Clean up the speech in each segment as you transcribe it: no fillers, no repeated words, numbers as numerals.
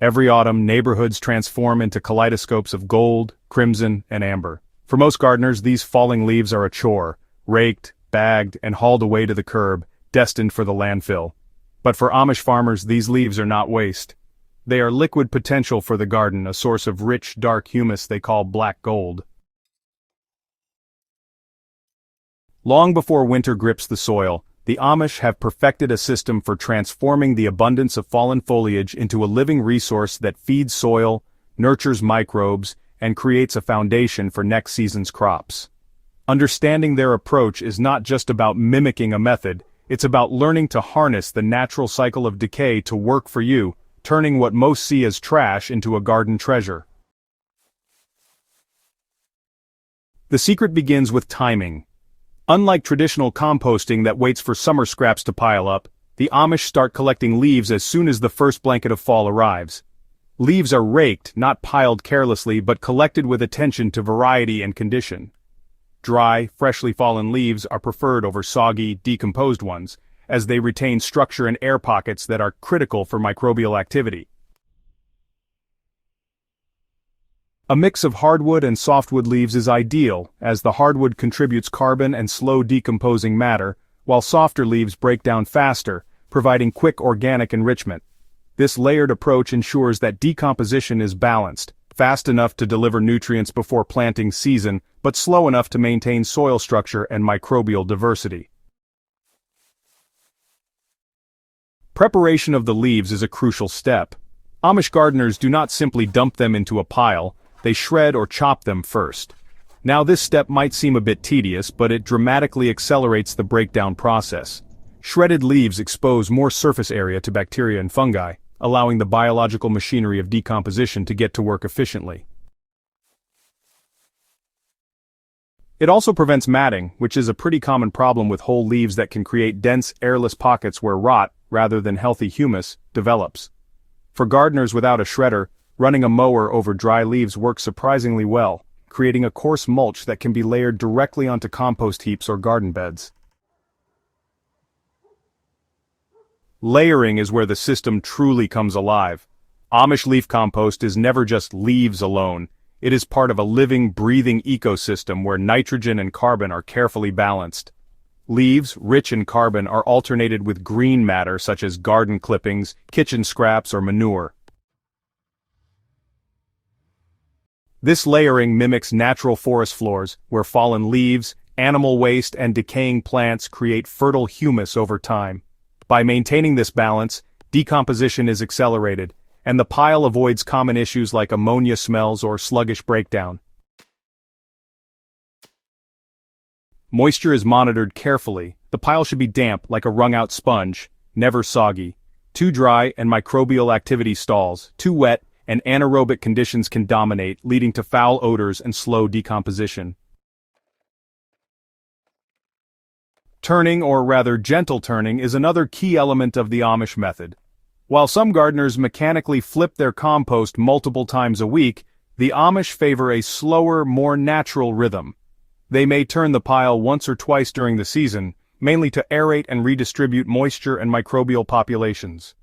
Every autumn, neighborhoods transform into kaleidoscopes of gold, crimson, and amber. For most gardeners, these falling leaves are a chore, raked, bagged, and hauled away to the curb, destined for the landfill. But for Amish farmers, these leaves are not waste. They are liquid potential for the garden, a source of rich, dark humus they call black gold. Long before winter grips the soil, the Amish have perfected a system for transforming the abundance of fallen foliage into a living resource that feeds soil, nurtures microbes, and creates a foundation for next season's crops. Understanding their approach is not just about mimicking a method, it's about learning to harness the natural cycle of decay to work for you, turning what most see as trash into a garden treasure. The secret begins with timing. Unlike traditional composting that waits for summer scraps to pile up, the Amish start collecting leaves as soon as the first blanket of fall arrives. Leaves are raked, not piled carelessly, but collected with attention to variety and condition. Dry, freshly fallen leaves are preferred over soggy, decomposed ones, as they retain structure and air pockets that are critical for microbial activity. A mix of hardwood and softwood leaves is ideal, as the hardwood contributes carbon and slow decomposing matter, while softer leaves break down faster, providing quick organic enrichment. This layered approach ensures that decomposition is balanced, fast enough to deliver nutrients before planting season, but slow enough to maintain soil structure and microbial diversity. Preparation of the leaves is a crucial step. Amish gardeners do not simply dump them into a pile, they shred or chop them first. Now this step might seem a bit tedious, but it dramatically accelerates the breakdown process. Shredded leaves expose more surface area to bacteria and fungi, allowing the biological machinery of decomposition to get to work efficiently. It also prevents matting, which is a pretty common problem with whole leaves that can create dense, airless pockets where rot, rather than healthy humus, develops. For gardeners without a shredder, running a mower over dry leaves works surprisingly well, creating a coarse mulch that can be layered directly onto compost heaps or garden beds. Layering is where the system truly comes alive. Amish leaf compost is never just leaves alone. It is part of a living, breathing ecosystem where nitrogen and carbon are carefully balanced. Leaves, rich in carbon, are alternated with green matter such as garden clippings, kitchen scraps, or manure. This layering mimics natural forest floors, where fallen leaves, animal waste, and decaying plants create fertile humus over time. By maintaining this balance, decomposition is accelerated, and the pile avoids common issues like ammonia smells or sluggish breakdown. Moisture is monitored carefully. The pile should be damp like a wrung-out sponge, never soggy. Too dry and microbial activity stalls. Too wet and anaerobic conditions can dominate, leading to foul odors and slow decomposition. Turning, or rather gentle turning, is another key element of the Amish method. While some gardeners mechanically flip their compost multiple times a week, the Amish favor a slower, more natural rhythm. They may turn the pile once or twice during the season, mainly to aerate and redistribute moisture and microbial populations.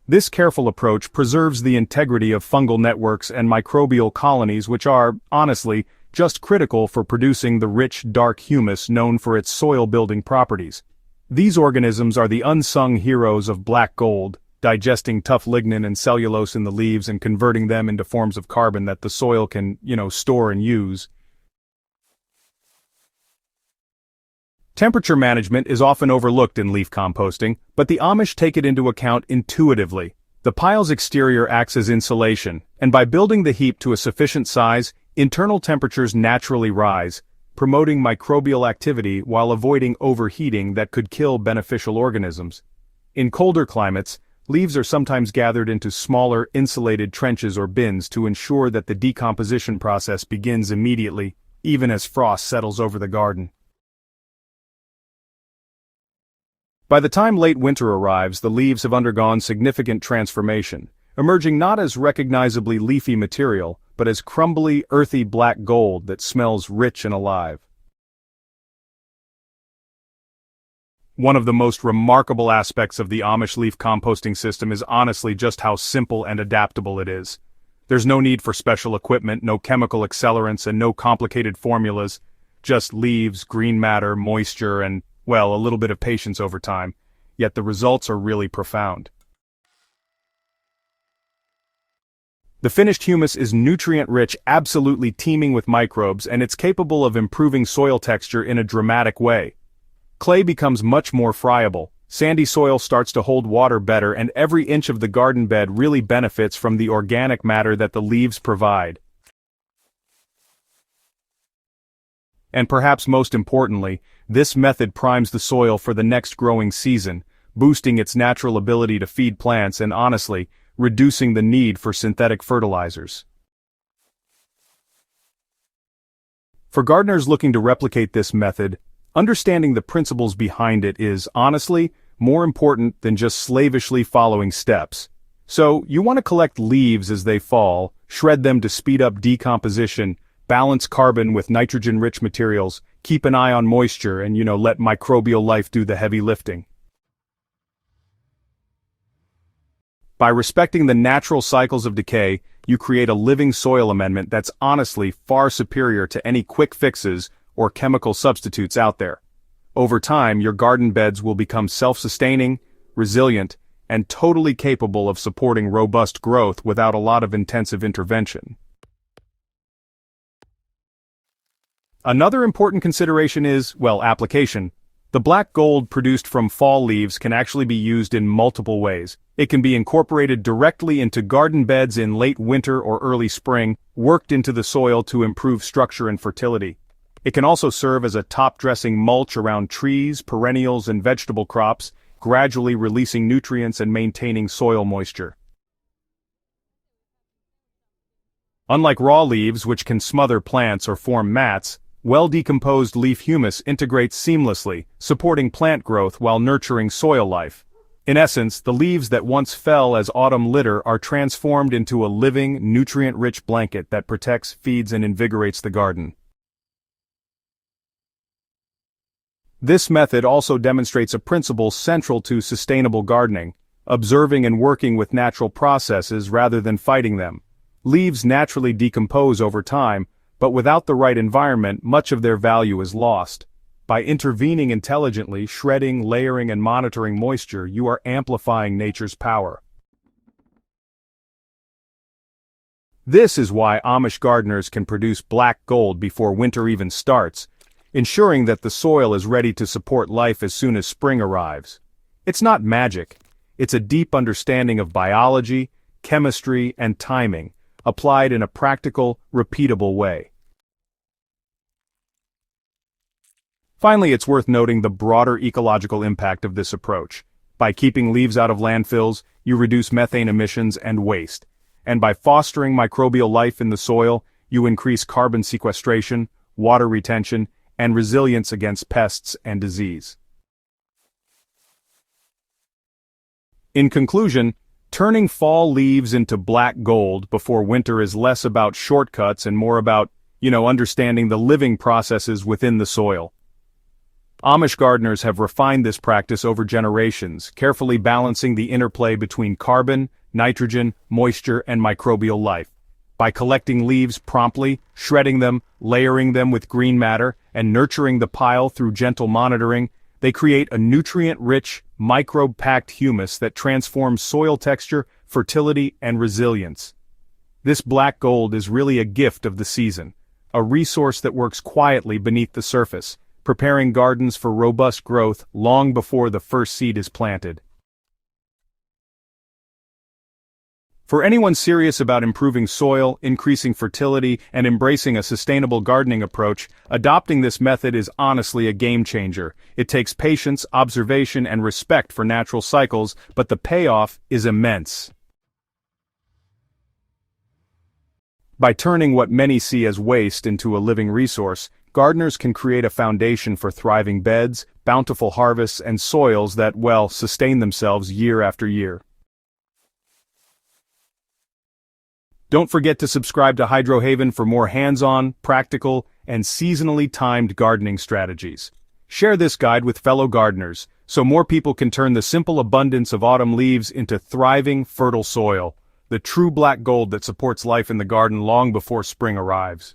This careful approach preserves the integrity of fungal networks and microbial colonies which are, honestly, just critical for producing the rich, dark humus known for its soil-building properties. These organisms are the unsung heroes of black gold, digesting tough lignin and cellulose in the leaves and converting them into forms of carbon that the soil can, store and use. Temperature management is often overlooked in leaf composting, but the Amish take it into account intuitively. The pile's exterior acts as insulation, and by building the heap to a sufficient size, internal temperatures naturally rise, promoting microbial activity while avoiding overheating that could kill beneficial organisms. In colder climates, leaves are sometimes gathered into smaller, insulated trenches or bins to ensure that the decomposition process begins immediately, even as frost settles over the garden. By the time late winter arrives, the leaves have undergone significant transformation, emerging not as recognizably leafy material, but as crumbly, earthy black gold that smells rich and alive. One of the most remarkable aspects of the Amish leaf composting system is honestly just how simple and adaptable it is. There's no need for special equipment, no chemical accelerants, and no complicated formulas. Just leaves, green matter, moisture, and, well, a little bit of patience over time. Yet the results are really profound. The finished humus is nutrient-rich, absolutely teeming with microbes, and it's capable of improving soil texture in a dramatic way. Clay becomes much more friable, sandy soil starts to hold water better, and every inch of the garden bed really benefits from the organic matter that the leaves provide. And perhaps most importantly, this method primes the soil for the next growing season, boosting its natural ability to feed plants and, honestly, reducing the need for synthetic fertilizers. For gardeners looking to replicate this method, understanding the principles behind it is, honestly, more important than just slavishly following steps. So, you want to collect leaves as they fall, shred them to speed up decomposition, balance carbon with nitrogen-rich materials, keep an eye on moisture, and let microbial life do the heavy lifting. By respecting the natural cycles of decay, you create a living soil amendment that's honestly far superior to any quick fixes or chemical substitutes out there. Over time, your garden beds will become self-sustaining, resilient, and totally capable of supporting robust growth without a lot of intensive intervention. Another important consideration is, application. The black gold produced from fall leaves can actually be used in multiple ways. It can be incorporated directly into garden beds in late winter or early spring, worked into the soil to improve structure and fertility. It can also serve as a top-dressing mulch around trees, perennials, and vegetable crops, gradually releasing nutrients and maintaining soil moisture. Unlike raw leaves, which can smother plants or form mats, well-decomposed leaf humus integrates seamlessly, supporting plant growth while nurturing soil life. In essence, the leaves that once fell as autumn litter are transformed into a living, nutrient-rich blanket that protects, feeds, and invigorates the garden. This method also demonstrates a principle central to sustainable gardening, observing and working with natural processes rather than fighting them. Leaves naturally decompose over time, but without the right environment, much of their value is lost. By intervening intelligently, shredding, layering, and monitoring moisture, you are amplifying nature's power. This is why Amish gardeners can produce black gold before winter even starts, ensuring that the soil is ready to support life as soon as spring arrives. It's not magic. It's a deep understanding of biology, chemistry, and timing, applied in a practical, repeatable way. Finally, it's worth noting the broader ecological impact of this approach. By keeping leaves out of landfills, you reduce methane emissions and waste. And by fostering microbial life in the soil, you increase carbon sequestration, water retention, and resilience against pests and disease. In conclusion, turning fall leaves into black gold before winter is less about shortcuts and more about, understanding the living processes within the soil. Amish gardeners have refined this practice over generations, carefully balancing the interplay between carbon, nitrogen, moisture, and microbial life. By collecting leaves promptly, shredding them, layering them with green matter, and nurturing the pile through gentle monitoring, they create a nutrient-rich, microbe-packed humus that transforms soil texture, fertility, and resilience. This black gold is really a gift of the season, a resource that works quietly beneath the surface, preparing gardens for robust growth long before the first seed is planted. For anyone serious about improving soil, increasing fertility, and embracing a sustainable gardening approach, adopting this method is honestly a game changer. It takes patience, observation, and respect for natural cycles, but the payoff is immense. By turning what many see as waste into a living resource, gardeners can create a foundation for thriving beds, bountiful harvests, and soils that, sustain themselves year after year. Don't forget to subscribe to Hydro Haven for more hands-on, practical, and seasonally timed gardening strategies. Share this guide with fellow gardeners, so more people can turn the simple abundance of autumn leaves into thriving, fertile soil, the true black gold that supports life in the garden long before spring arrives.